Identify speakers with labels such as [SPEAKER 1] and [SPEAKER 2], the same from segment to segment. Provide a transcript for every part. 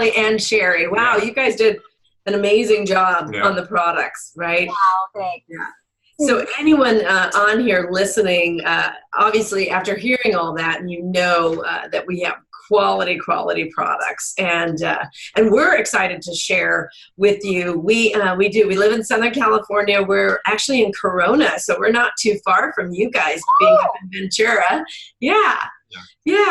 [SPEAKER 1] and Sherry. Wow, you guys did an amazing job on the products, right?
[SPEAKER 2] Wow, thanks.
[SPEAKER 1] Yeah. So anyone on here listening, obviously after hearing all that, you know that we have quality products, and we're excited to share with you. We live in Southern California. We're actually in Corona, so we're not too far from you guys being up in Ventura. Yeah,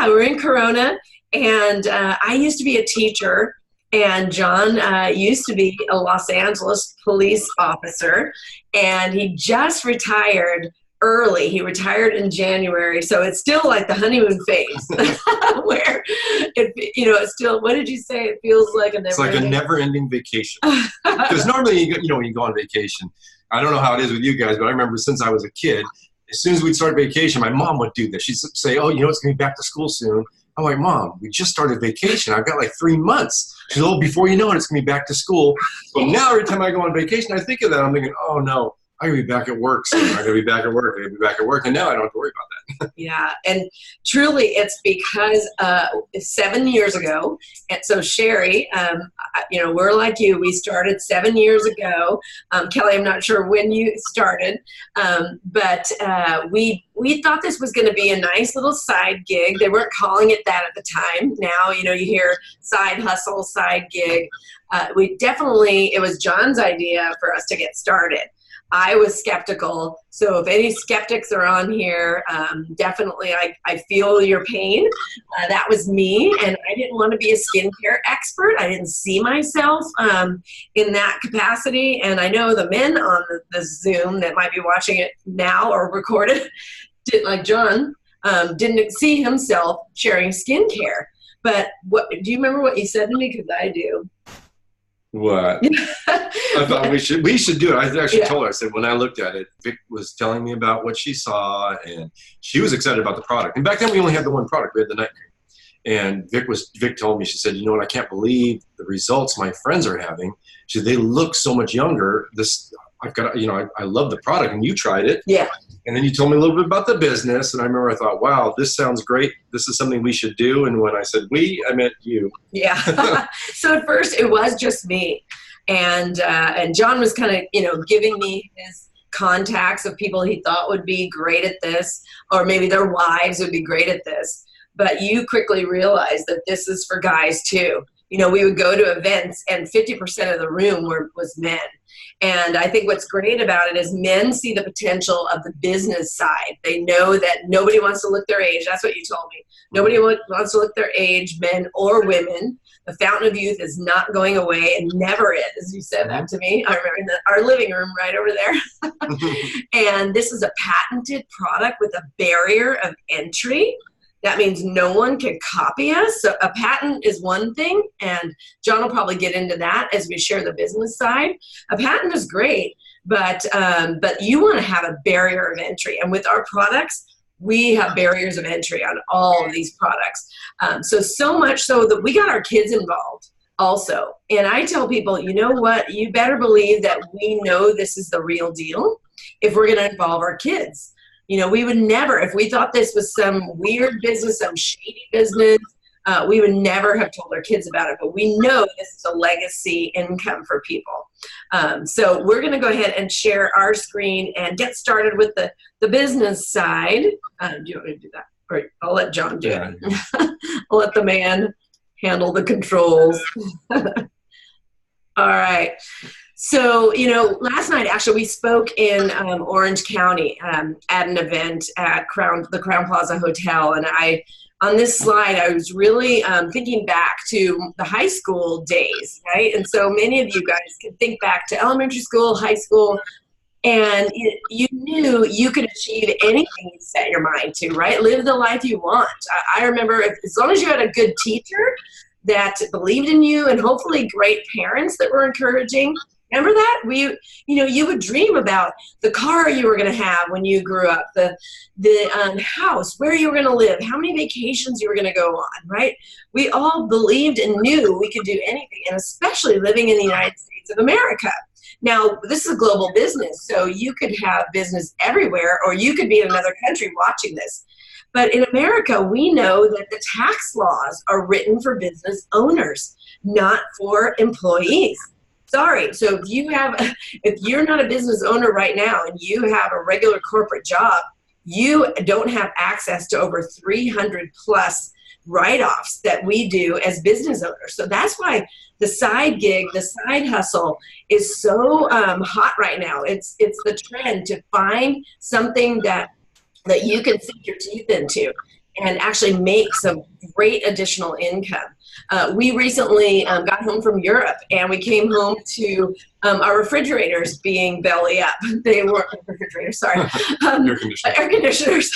[SPEAKER 1] we're in Corona, and I used to be a teacher. And John used to be a Los Angeles police officer, and he just retired early. He retired in January, so it's still like the honeymoon phase, where it's still. What did you say? It feels like a never.
[SPEAKER 3] It's like a never-ending vacation. Because normally, when you go on vacation, I don't know how it is with you guys, but I remember since I was a kid, as soon as we'd start vacation, my mom would do this. She'd say, "Oh, it's going to be back to school soon." I'm like, "Mom, we just started vacation. I've got like 3 months." She's, "Oh, before you know it, it's going to be back to school." So now every time I go on vacation, I think of that. I'm thinking, "Oh, no, I'm going to be back at work soon. I'm going to be back at work. I'm going to be back at work." And now I don't have to worry about that.
[SPEAKER 1] Yeah, and truly it's because 7 years ago, and so Sherry, we're like you. We started 7 years ago. Kelly, I'm not sure when you started, but we thought this was going to be a nice little side gig. They weren't calling it that at the time. Now, you hear side hustle, side gig. It was John's idea for us to get started. I was skeptical, so if any skeptics are on here, definitely I feel your pain. That was me, and I didn't want to be a skincare expert. I didn't see myself in that capacity, and I know the men on the Zoom that might be watching it now or recorded, like John, didn't see himself sharing skincare. But do you remember what you said to me? Because I do.
[SPEAKER 3] What? I thought we should do it. I actually told her, I said, when I looked at it, Vic was telling me about what she saw, and she was excited about the product. And back then we only had the one product. We had the night cream. And Vic told me, she said, "You know what, I can't believe the results my friends are having." She said, "They look so much younger. I love the product, and you tried it."
[SPEAKER 1] Yeah.
[SPEAKER 3] And then you told me a little bit about the business, and I remember I thought, wow, this sounds great. This is something we should do. And when I said we, I meant you.
[SPEAKER 1] Yeah. So at first it was just me. And John was kind of, giving me his contacts of people he thought would be great at this, or maybe their wives would be great at this. But you quickly realized that this is for guys too. We would go to events and 50% of the room was men. And I think what's great about it is men see the potential of the business side. They know that nobody wants to look their age. That's what you told me. Nobody wants to look their age, men or women. The fountain of youth is not going away and never is. You said that to me. I remember in our living room right over there. And this is a patented product with a barrier of entry. That means no one can copy us. So a patent is one thing, and John will probably get into that as we share the business side. A patent is great, but you want to have a barrier of entry. And with our products, we have barriers of entry on all of these products. So much so that we got our kids involved also. And I tell people, you know what? You better believe that we know this is the real deal if we're going to involve our kids. We would never, if we thought this was some weird business, some shady business, we would never have told our kids about it. But we know this is a legacy income for people. So we're going to go ahead and share our screen and get started with the business side. Do you want me to do that? Or I'll let John do it. I'll let the man handle the controls. All right. So, last night, actually, we spoke in Orange County at an event at the Crown Plaza Hotel. And on this slide, I was really thinking back to the high school days, right? And so many of you guys can think back to elementary school, high school, and you knew you could achieve anything you set your mind to, right? Live the life you want. I remember as long as you had a good teacher that believed in you, and hopefully great parents that were encouraging. Remember that? You would dream about the car you were going to have when you grew up, the house, where you were going to live, how many vacations you were going to go on, right? We all believed and knew we could do anything, and especially living in the United States of America. Now, this is a global business, so you could have business everywhere, or you could be in another country watching this. But in America, we know that the tax laws are written for business owners. not for employees. Sorry. So if you're not a business owner right now and you have a regular corporate job, you don't have access to over 300 plus write-offs that we do as business owners. So that's why the side gig, the side hustle is so hot right now. It's the trend to find something that you can sink your teeth into and actually make some great additional income. We recently got home from Europe, and we came home to our refrigerators being belly up. They weren't refrigerators, sorry. Air conditioners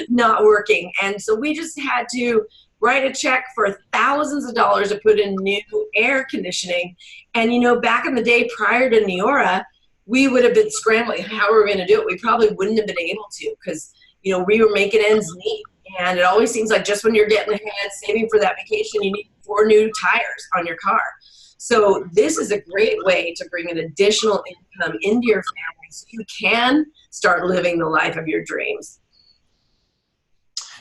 [SPEAKER 1] not working. And so we just had to write a check for thousands of dollars to put in new air conditioning. And, you know, back in the day prior to Neora, we would have been scrambling. How are we going to do it? We probably wouldn't have been able to because, you know, we were making ends meet. And it always seems like just when you're getting ahead, saving for that vacation, you need 4 new tires on your car. So this is a great way to bring an additional income into your family so you can start living the life of your dreams.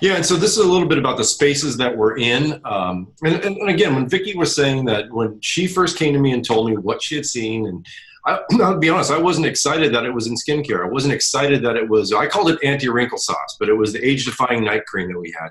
[SPEAKER 3] Yeah, and so this is a little bit about the spaces that we're in. And again, when Vikki was saying that when she first came to me and told me what she had seen, and I'll be honest, I wasn't excited that it was in skincare. I wasn't excited that it was, I called it anti-wrinkle sauce, but it was the age-defying night cream that we had.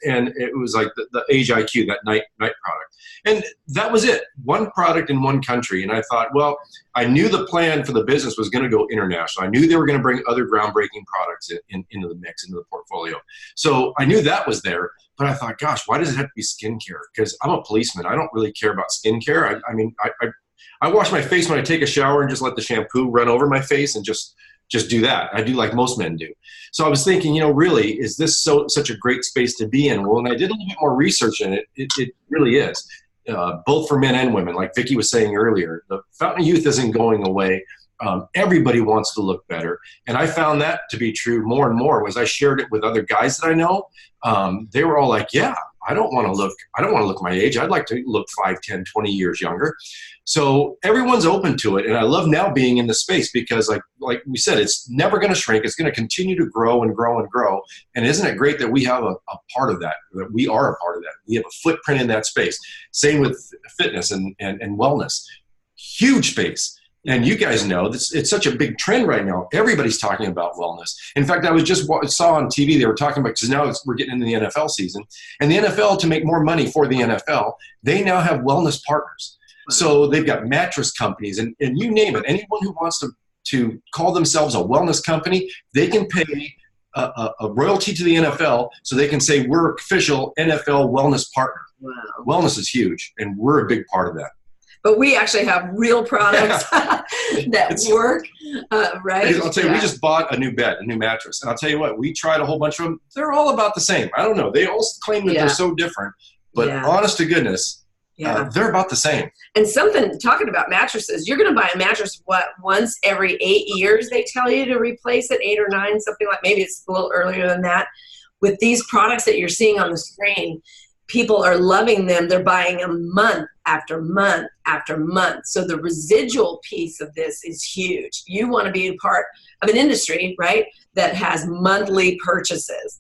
[SPEAKER 3] And it was like the Age IQ, that night product. And that was it, one product in one country. And I thought, well, I knew the plan for the business was going to go international. I knew they were going to bring other groundbreaking products into the mix, into the portfolio. So I knew that was there. But I thought, gosh, why does it have to be skincare? Because I'm a policeman. I don't really care about skincare. I mean, I wash my face when I take a shower and just let the shampoo run over my face and just do that. I do like most men do. So I was thinking, you know, really, is this such a great space to be in? Well, when I did a little bit more research in it, it really is, both for men and women. Like Vikki was saying earlier, the fountain of youth isn't going away. Everybody wants to look better. And I found that to be true more and more as I shared it with other guys that I know. They were all like, yeah, I don't want to look my age. I'd like to look 5, 10, 20 years younger. So everyone's open to it. And I love now being in the space because like we said, it's never going to shrink. It's going to continue to grow and grow and grow. And isn't it great that we have a part of that we are a part of that? We have a footprint in that space. Same with fitness and wellness. Huge space. And you guys know it's such a big trend right now. Everybody's talking about wellness. In fact, I saw on TV, they were talking about, because now we're getting into the NFL season. And the NFL, to make more money for the NFL, they now have wellness partners. So they've got mattress companies and you name it. Anyone who wants to call themselves a wellness company, they can pay a royalty to the NFL so they can say we're official NFL wellness partner. Wow. Wellness is huge, and we're a big part of that.
[SPEAKER 1] But we actually have real products that work, right?
[SPEAKER 3] I'll tell you, we just bought a new bed, a new mattress. And I'll tell you what, we tried a whole bunch of them. They're all about the same. I don't know. They all claim that they're so different. But honest to goodness, they're about the same. And
[SPEAKER 1] talking about mattresses, you're going to buy a mattress, once every 8 years, they tell you to replace it, 8 or 9, something like, maybe it's a little earlier than that. With these products that you're seeing on the screen, people are loving them. They're buying them month after month after month. So the residual piece of this is huge. You want to be a part of an industry, right, that has monthly purchases.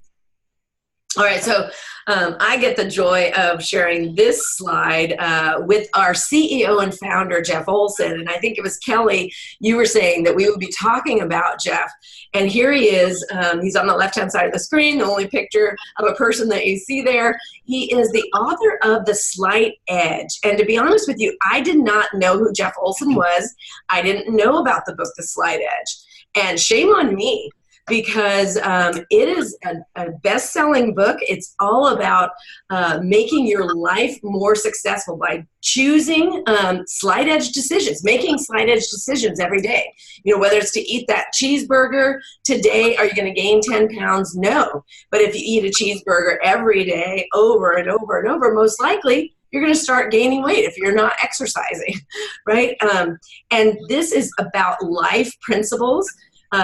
[SPEAKER 1] All right, so I get the joy of sharing this slide with our CEO and founder, Jeff Olson. And I think it was Kelly, you were saying that we would be talking about Jeff. And here he is. He's on the left-hand side of the screen, the only picture of a person that you see there. He is the author of The Slight Edge. And to be honest with you, I did not know who Jeff Olson was. I didn't know about the book, The Slight Edge. And shame on me, because it is a best-selling book. It's all about making your life more successful by choosing slight edge decisions, making slight edge decisions every day. You know, whether it's to eat that cheeseburger today, are you going to gain 10 pounds? No. But if you eat a cheeseburger every day over and over and over, most likely you're going to start gaining weight if you're not exercising, right? And this is about life principles.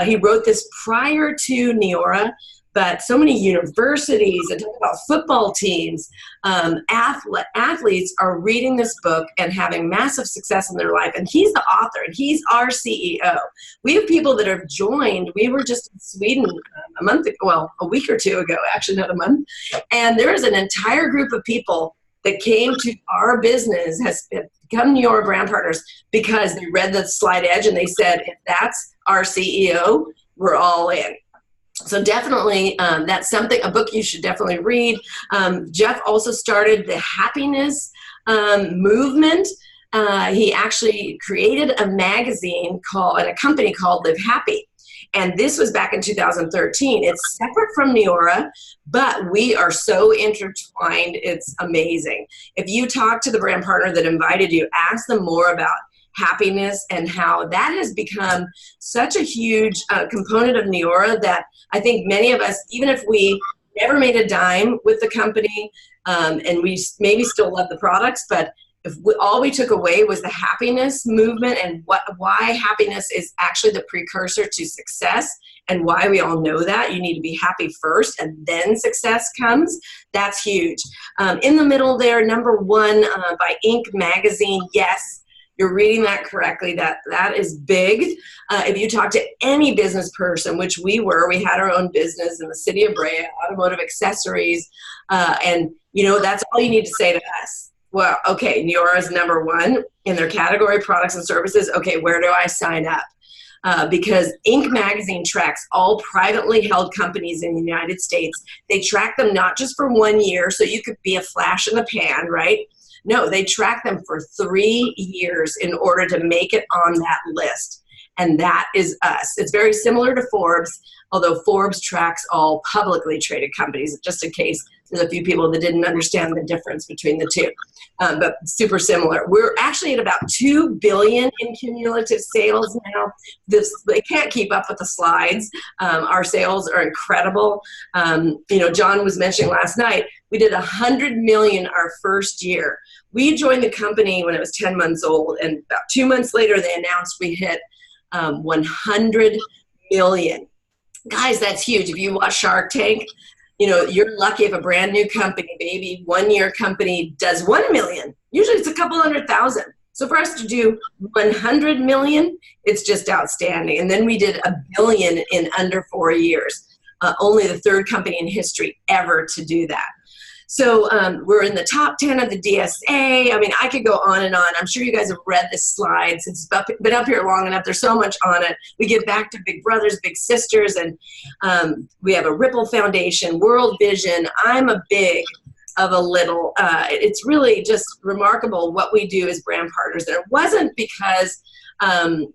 [SPEAKER 1] He wrote this prior to Neora, but so many universities and talk about football teams, athletes are reading this book and having massive success in their life. And he's the author, and he's our CEO. We have people that have joined. We were just in Sweden a week or two ago, actually not a month. And there is an entire group of people that came to our business has become Neora brand partners because they read the slide edge and they said, if that's our CEO, we're all in. So definitely, that's something, a book you should definitely read. Jeff also started the happiness movement. He actually created a magazine and a company called Live Happy. And this was back in 2013. It's separate from Neora, but we are so intertwined, it's amazing. If you talk to the brand partner that invited you, ask them more about happiness and how that has become such a huge component of Neora that I think many of us, even if we never made a dime with the company and we maybe still love the products, but if all we took away was the happiness movement and why happiness is actually the precursor to success and why we all know that you need to be happy first and then success comes, that's huge. In the middle there, number 1 by Inc. magazine, yes, you're reading that correctly. That is big. If you talk to any business person, which we had our own business in the city of Brea, automotive accessories, and that's all you need to say to us. Well, okay, Neora is number 1 in their category, products and services. Okay, where do I sign up? Because Inc. magazine tracks all privately held companies in the United States. They track them not just for 1 year, so you could be a flash in the pan, right? No, they track them for 3 years in order to make it on that list. And that is us. It's very similar to Forbes, although Forbes tracks all publicly traded companies, just in case there's a few people that didn't understand the difference between the two. But super similar. We're actually at about $2 billion in cumulative sales now. They can't keep up with the slides. Our sales are incredible. John was mentioning last night, we did $100 million our first year. We joined the company when it was 10 months old, and about 2 months later, they announced we hit 100 million. Guys, that's huge. If you watch Shark Tank, you're lucky if a brand new company, maybe 1 year company does 1 million. Usually it's a couple 100,000. So for us to do 100 million, it's just outstanding. And then we did $1 billion in under 4 years. Only the 3rd company in history ever to do that. So we're in the top 10 of the DSA. I mean, I could go on and on. I'm sure you guys have read this slide since it's been up here long enough. There's so much on it. We give back to big brothers, big sisters, and we have a Ripple Foundation, World Vision. I'm a big of a little. It's really just remarkable what we do as brand partners. And it wasn't because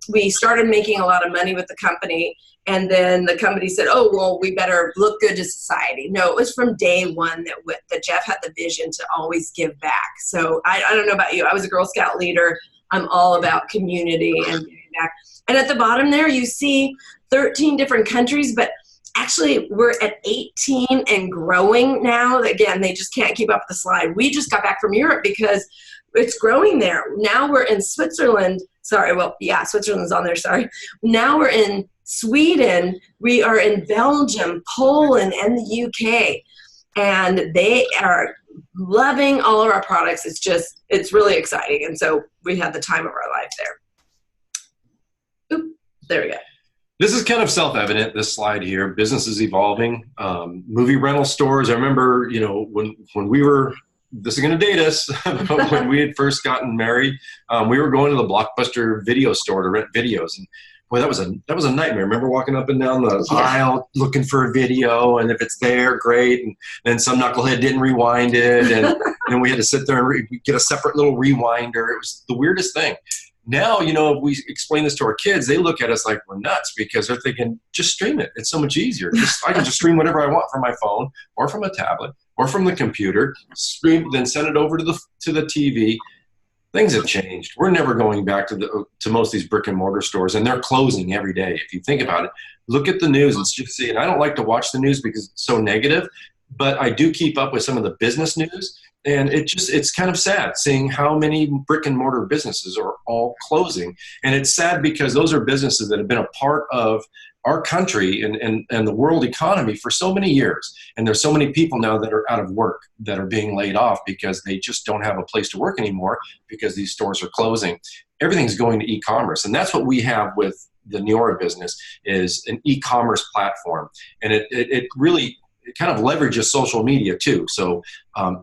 [SPEAKER 1] we started making a lot of money with the company and then the company said, oh, well, we better look good to society. No, it was from day one that Jeff had the vision to always give back. So I don't know about you. I was a Girl Scout leader. I'm all about community and giving back. And at the bottom there, you see 13 different countries, but actually we're at 18 and growing now. Again, they just can't keep up with the slide. We just got back from Europe because it's growing there. Now we're in Switzerland. Switzerland's on there, sorry. Now we're in Sweden, we are in Belgium, Poland, and the UK. And they are loving all of our products. It's really exciting. And so we had the time of our life there. Oop, there we go.
[SPEAKER 3] This is kind of self-evident, this slide here. Business is evolving. Movie rental stores, I remember, when we were, this is going to date us, when we had first gotten married, we were going to the Blockbuster video store to rent videos. And boy, that was a nightmare. Remember walking up and down the aisle looking for a video, and if it's there, great. And then some knucklehead didn't rewind it, and then we had to sit there and get a separate little rewinder. It was the weirdest thing. Now, if we explain this to our kids, they look at us like we're nuts because they're thinking, just stream it. It's so much easier. I can just stream whatever I want from my phone or from a tablet or from the computer, stream, then send it over to the TV. Things have changed. We're never going back to most of these brick and mortar stores, and they're closing every day. If you think about it, look at the news and just see. And I don't like to watch the news because it's so negative, but I do keep up with some of the business news, and it's kind of sad seeing how many brick and mortar businesses are all closing. And it's sad because those are businesses that have been a part of our country and the world economy for so many years. And there's so many people now that are out of work, that are being laid off because they just don't have a place to work anymore because these stores are closing. Everything's going to e-commerce. And that's what we have with the Neora business, is an e-commerce platform. And it really kind of leverages social media too. So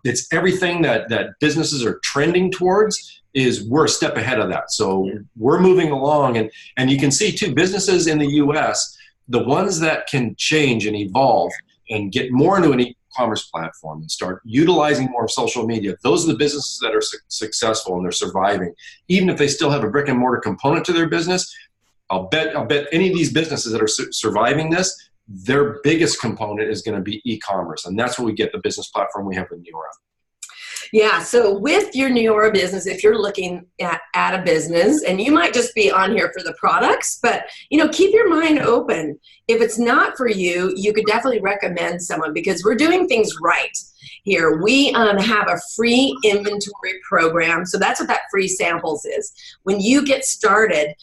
[SPEAKER 3] it's everything that businesses are trending towards is we're a step ahead of that. So we're moving along, and you can see too, businesses in the US, the ones that can change and evolve and get more into an e-commerce platform and start utilizing more of social media, those are the businesses that are successful and they're surviving. Even if they still have a brick and mortar component to their business, I'll bet any of these businesses that are surviving this, their biggest component is going to be e-commerce. And that's where we get the business platform we have with Neora.
[SPEAKER 1] Yeah, so with your Neora business, if you're looking at a business, and you might just be on here for the products, but keep your mind open. If it's not for you, you could definitely recommend someone, because we're doing things right here. We have a free inventory program. So that's what that free samples is. When you get started,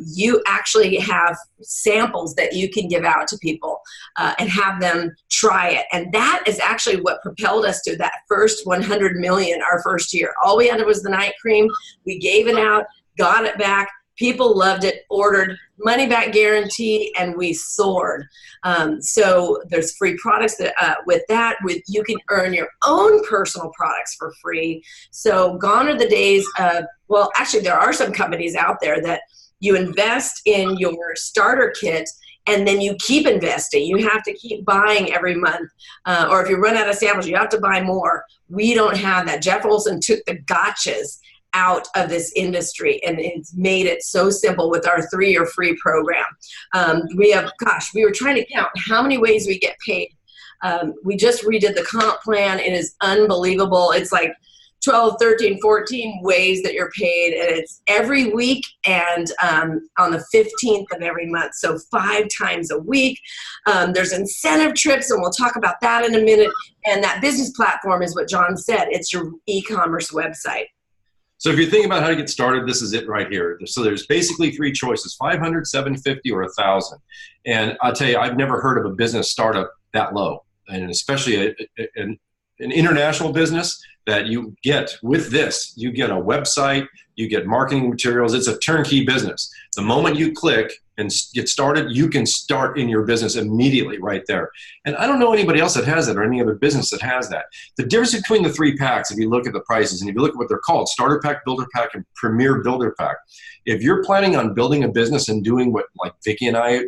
[SPEAKER 1] you actually have samples that you can give out to people and have them try it. And that is actually what propelled us to that first 100 million our first year. All we had was the night cream. We gave it out, got it back. People loved it, ordered, money back guarantee, and we soared. So there's free products that you can earn your own personal products for free. So gone are the days of, well, actually there are some companies out there that you invest in your starter kit and then you keep investing. You have to keep buying every month. Or if you run out of samples, you have to buy more. We don't have that. Jeff Olson took the gotchas out of this industry, and it's made it so simple with our 3-year free program. We were trying to count how many ways we get paid. We just redid the comp plan. It is unbelievable. It's like 12, 13, 14 ways that you're paid, and it's every week and on the 15th of every month, so 5 times a week. There's incentive trips, and we'll talk about that in a minute, and that business platform is what John said. It's your e-commerce website.
[SPEAKER 3] So if you're thinking about how to get started, this is it right here. So there's basically 3 choices: 500, 750, or 1,000. And I'll tell you, I've never heard of a business startup that low, and especially an international business that you get with this. You get a website, you get marketing materials. It's a turnkey business. The moment you click and get started, you can start in your business immediately right there. And I don't know anybody else that has that, or any other business that has that. The difference between the 3 packs, if you look at the prices and if you look at what they're called, Starter Pack, Builder Pack, and Premier Builder Pack. If you're planning on building a business and doing what like Vikki and I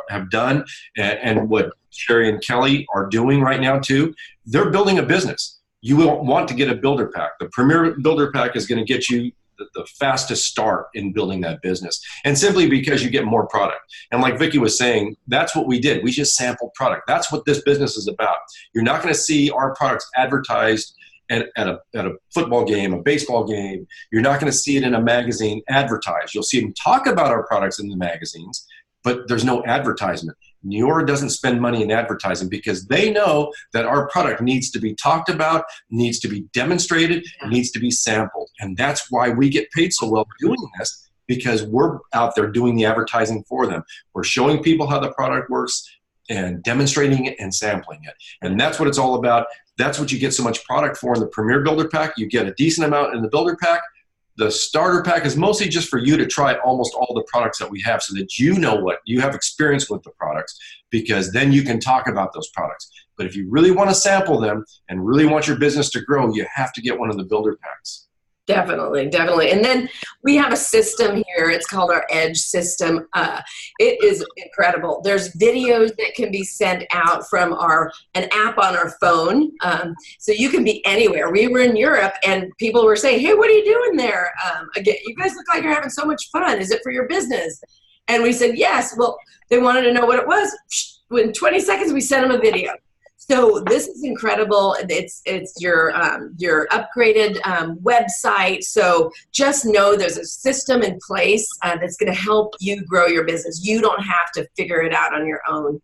[SPEAKER 3] have done, and what Sherry and Kelly are doing right now too, they're building a business. You will want to get a builder pack. The Premier Builder Pack is going to get you the fastest start in building that business, and simply because you get more product. And like Vikki was saying, that's what we did. We just sampled product. That's what this business is about. You're not going to see our products advertised at a football game, a baseball game. You're not going to see it in a magazine advertised. You'll see them talk about our products in the magazines, but there's no advertisement. Neora doesn't spend money in advertising because they know that our product needs to be talked about, needs to be demonstrated, needs to be sampled. And that's why we get paid so well doing this, because we're out there doing the advertising for them. We're showing people how the product works and demonstrating it and sampling it. And that's what it's all about. That's what you get so much product for in the Premier Builder Pack. You get a decent amount in the Builder Pack. The Starter Pack is mostly just for you to try almost all the products that we have, so that you know what you have experience with the products, because then you can talk about those products. But if you really want to sample them and really want your business to grow, you have to get one of the Builder Packs.
[SPEAKER 1] Definitely, definitely. And then we have a system here. It's called our Edge system. It is incredible. There's videos that can be sent out from an app on our phone. So you can be anywhere. We were in Europe and people were saying, hey, what are you doing there? Again, you guys look like you're having so much fun. Is it for your business? And we said, yes. Well, they wanted to know what it was. In 20 seconds, we sent them a video. So this is incredible. It's your upgraded website. So just know there's a system in place that's going to help you grow your business. You don't have to figure it out on your own.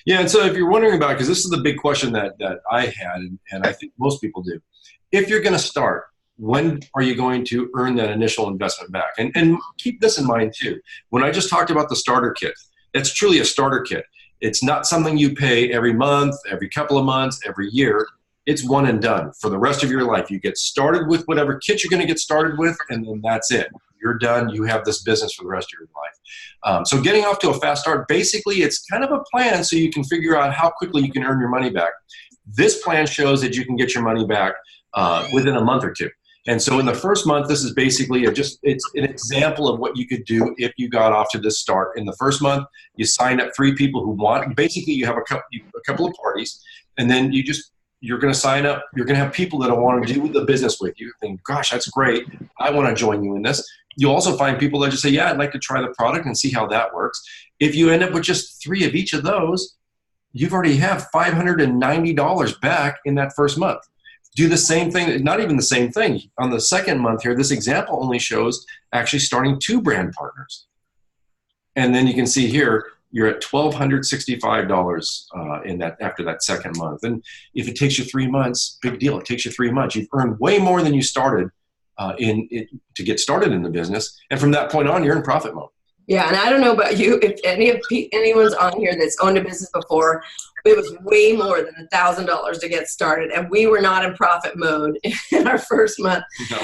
[SPEAKER 3] Yeah, and so if you're wondering about it, because this is the big question that I had, and I think most people do. If you're going to start, when are you going to earn that initial investment back? And keep this in mind too. When I just talked about the starter kit, it's truly a starter kit. It's not something you pay every month, every couple of months, every year. It's one and done for the rest of your life. You get started with whatever kit you're going to get started with, and then that's it. You're done. You have this business for the rest of your life. So getting off to a fast start, basically it's kind of a plan so you can figure out how quickly you can earn your money back. This plan shows that you can get your money back within a month or two. And so in the first month, this is basically it's an example of what you could do if you got off to this start. In the first month, you sign up 3 people who want, basically you have a couple of parties, and then you're going to sign up. You're going to have people that want to do the business with you. Think, gosh, that's great. I want to join you in this. You'll also find people that just say, yeah, I'd like to try the product and see how that works. If you end up with just 3 of each of those, you've already have $590 back in that first month. Do the same thing, not even the same thing. On the second month here, this example only shows actually starting 2 brand partners. And then you can see here, you're at $1,265 in that after that second month. And if it takes you 3 months, big deal. It takes you 3 months. You've earned way more than you started to get started in the business. And from that point on, you're in profit mode.
[SPEAKER 1] Yeah, and I don't know about you, if anyone's on here that's owned a business before, it was way more than $1,000 to get started, and we were not in profit mode in our first month. No.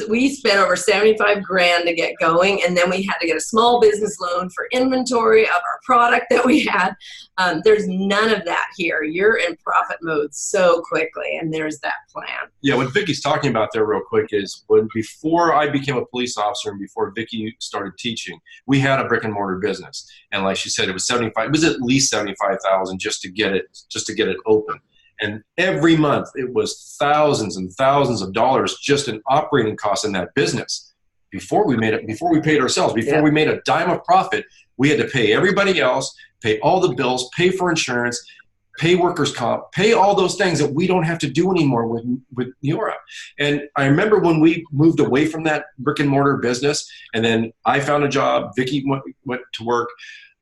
[SPEAKER 1] We spent over 75 grand to get going, and then we had to get a small business loan for inventory of our product that we had. There's none of that here. You're in profit mode so quickly, and there's that plan. Yeah,
[SPEAKER 3] what Vicki's talking about there real quick is before I became a police officer and before Vikki started teaching, we had a brick and mortar business, and like she said, it was at least $75,000 just to get it open. And every month it was thousands and thousands of dollars just in operating costs in that business. Before we paid ourselves, before we made a dime of profit, we had to pay everybody else, pay all the bills, pay for insurance, pay workers' comp, pay all those things that we don't have to do anymore with Neora. And I remember when we moved away from that brick and mortar business, and then I found a job, Vikki went to work.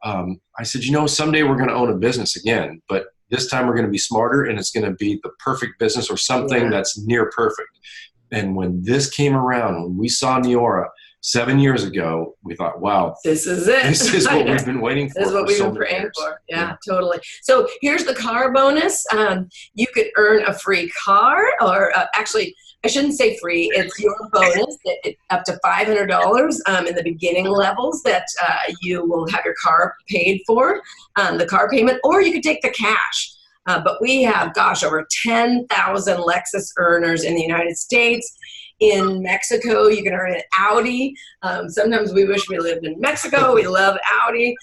[SPEAKER 3] I said, someday we're going to own a business again, but this time we're going to be smarter, and it's going to be the perfect business or something that's near perfect. And when this came around, when we saw Neora 7 years ago, we thought, wow,
[SPEAKER 1] this is it.
[SPEAKER 3] This is what we've been waiting for.
[SPEAKER 1] This is what we've been praying for. Yeah, totally. So here's the car bonus. You could earn a free car, or actually, I shouldn't say free. It's your bonus, up to $500 in the beginning levels that you will have your car paid for, the car payment, or you could take the cash. But we have, over 10,000 Lexus earners in the United States. In Mexico, you can earn an Audi. Sometimes we wish we lived in Mexico. We love Audi.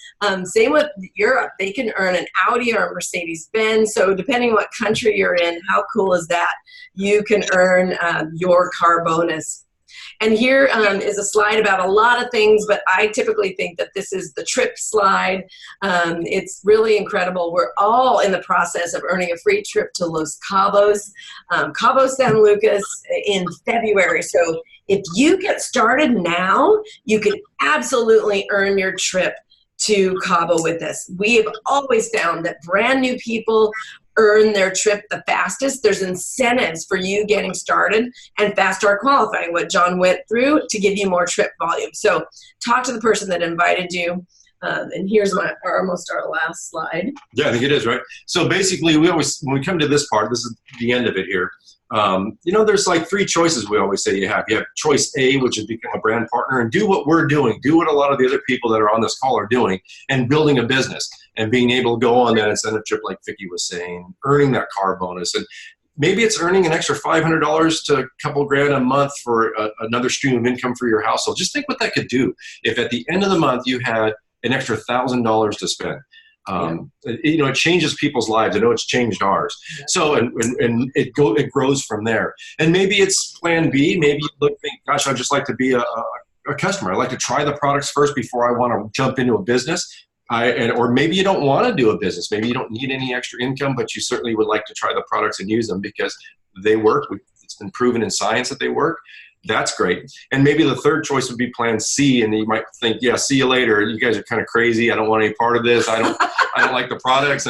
[SPEAKER 1] Same with Europe. They can earn an Audi or a Mercedes-Benz. So depending on what country you're in, how cool is that? You can earn your car bonus. And here is a slide about a lot of things, but I typically think that this is the trip slide. It's really incredible. We're all in the process of earning a free trip to Los Cabos, Cabo San Lucas in February. So if you get started now, you can absolutely earn your trip to Cabo with us. We have always found that brand new people earn their trip the fastest. There's incentives for you getting started and fast start qualifying, what John went through, to give you more trip volume. So talk to the person that invited you. And here's almost our last slide. Yeah,
[SPEAKER 3] I think it is, right? So basically, when we come to this part, this is the end of it here. There's like 3 choices we always say you have. You have choice A, which is become a brand partner and do what we're doing, do what a lot of the other people that are on this call are doing, and building a business and being able to go on that incentive trip like Vikki was saying, earning that car bonus. And maybe it's earning an extra $500 to a couple grand a month for another stream of income for your household. Just think what that could do if at the end of the month you had an extra $1,000 to spend. It changes people's lives. I know it's changed ours. So, and it grows from there. And maybe it's plan B. Maybe you think, gosh, I'd just like to be a customer. I'd like to try the products first before I want to jump into a business. Or maybe you don't want to do a business. Maybe you don't need any extra income, but you certainly would like to try the products and use them because they work. It's been proven in science that they work. That's great. And maybe the third choice would be plan C, and you might think, yeah, see you later. You guys are kind of crazy. I don't want any part of this. I don't like the products.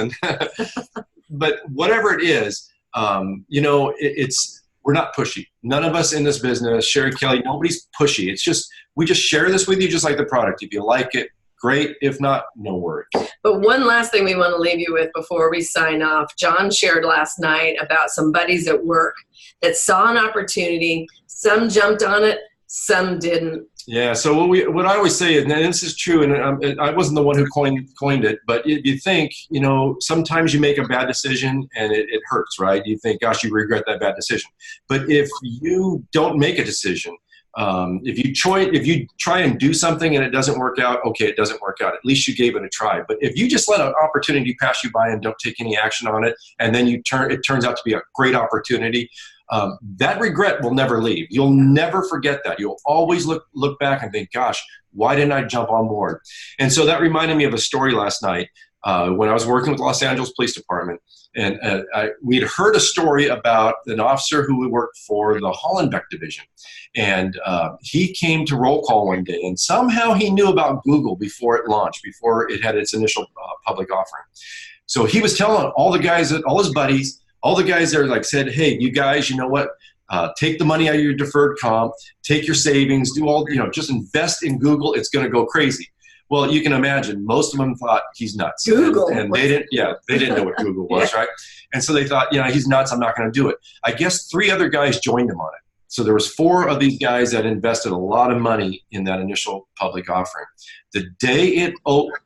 [SPEAKER 3] But whatever it is, we're not pushy. None of us in this business, Sherry, Kelly, nobody's pushy. It's just, we just share this with you just like the product. If you like it, great. If not, no worries. But
[SPEAKER 1] one last thing we want to leave you with before we sign off. John shared last night about some buddies at work that saw an opportunity. Some jumped on it, some didn't.
[SPEAKER 3] Yeah. So what I always say is, and this is true, and I wasn't the one who coined it, but you think, sometimes you make a bad decision and it hurts, right? You think, gosh, you regret that bad decision. But if you don't make a decision, if you try and do something and it doesn't work out, okay, it doesn't work out. At least you gave it a try. But if you just let an opportunity pass you by and don't take any action on it, and then it turns out to be a great opportunity, that regret will never leave. You'll never forget that. You'll always look back and think, gosh, why didn't I jump on board? And so that reminded me of a story last night when I was working with Los Angeles Police Department. And we'd heard a story about an officer who worked for the Hollenbeck Division. And he came to roll call one day, and somehow he knew about Google before it launched, before it had its initial public offering. So he was telling all the guys, all his buddies, all the guys there, like, said, hey, you guys, you know what? Take the money out of your deferred comp, take your savings, do all, just invest in Google. It's going to go crazy. Well, you can imagine most of them thought he's nuts.
[SPEAKER 1] Google.
[SPEAKER 3] And they didn't know what Google was, right? And so they thought, he's nuts. I'm not going to do it. I guess 3 other guys joined him on it. So there was 4 of these guys that invested a lot of money in that initial public offering. The day it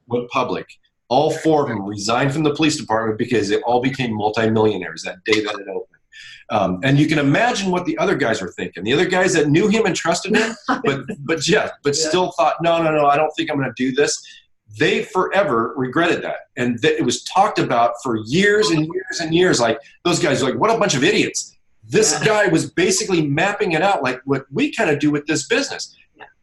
[SPEAKER 3] went public, all 4 of them resigned from the police department because they all became multimillionaires that day that it opened. And you can imagine what the other guys were thinking. The other guys that knew him and trusted him, but still thought, no, I don't think I'm going to do this. They forever regretted that. And it was talked about for years and years and years. Like, those guys were like, what a bunch of idiots. This guy was basically mapping it out like what we kind of do with this business.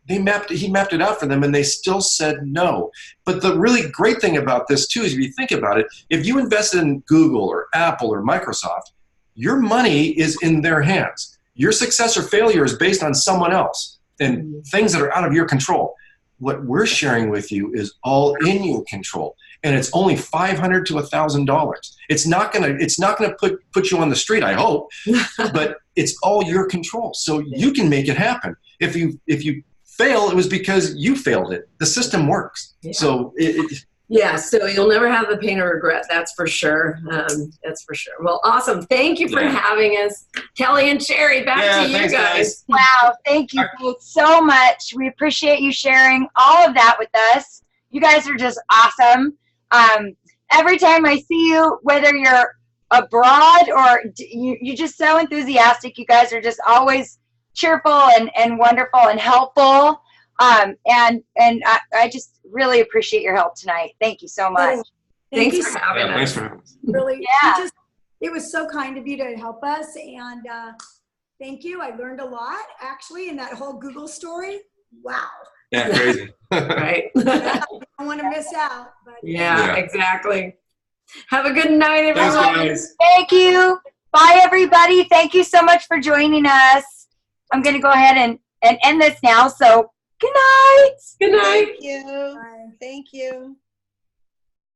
[SPEAKER 3] He mapped it out for them, and they still said no. But the really great thing about this, too, is if you think about it, if you invest in Google or Apple or Microsoft, your money is in their hands. Your success or failure is based on someone else and things that are out of your control. What we're sharing with you is all in your control, and it's only $500 to $1,000. It's not gonna put you on the street, I hope, but it's all your control. So you can make it happen. If you fail, it was because you failed it. The system works. Yeah. So
[SPEAKER 1] so you'll never have the pain or regret. That's for sure. That's for sure. Well, awesome. Thank you for having us. Kelly and Sherry, back to you guys.
[SPEAKER 2] Wow. Thank you both so much. We appreciate you sharing all of that with us. You guys are just awesome. Every time I see you, whether you're abroad or you're just so enthusiastic, you guys are just always cheerful and wonderful and helpful. And I just really appreciate your help tonight. Thank you so much.
[SPEAKER 1] Thanks for having us.
[SPEAKER 3] Thanks for having us.
[SPEAKER 4] Really, it was so kind of you to help us, and thank you. I learned a lot, actually, in that whole Google story. Wow.
[SPEAKER 3] Yeah, crazy.
[SPEAKER 1] Right.
[SPEAKER 4] I don't want to miss out. But
[SPEAKER 1] exactly. Have a good night, everyone.
[SPEAKER 3] Thanks, guys.
[SPEAKER 2] Thank you. Bye, everybody. Thank you so much for joining us. I'm going to go ahead and end this now. So good night.
[SPEAKER 1] Good night.
[SPEAKER 5] Thank you. Bye. Thank you.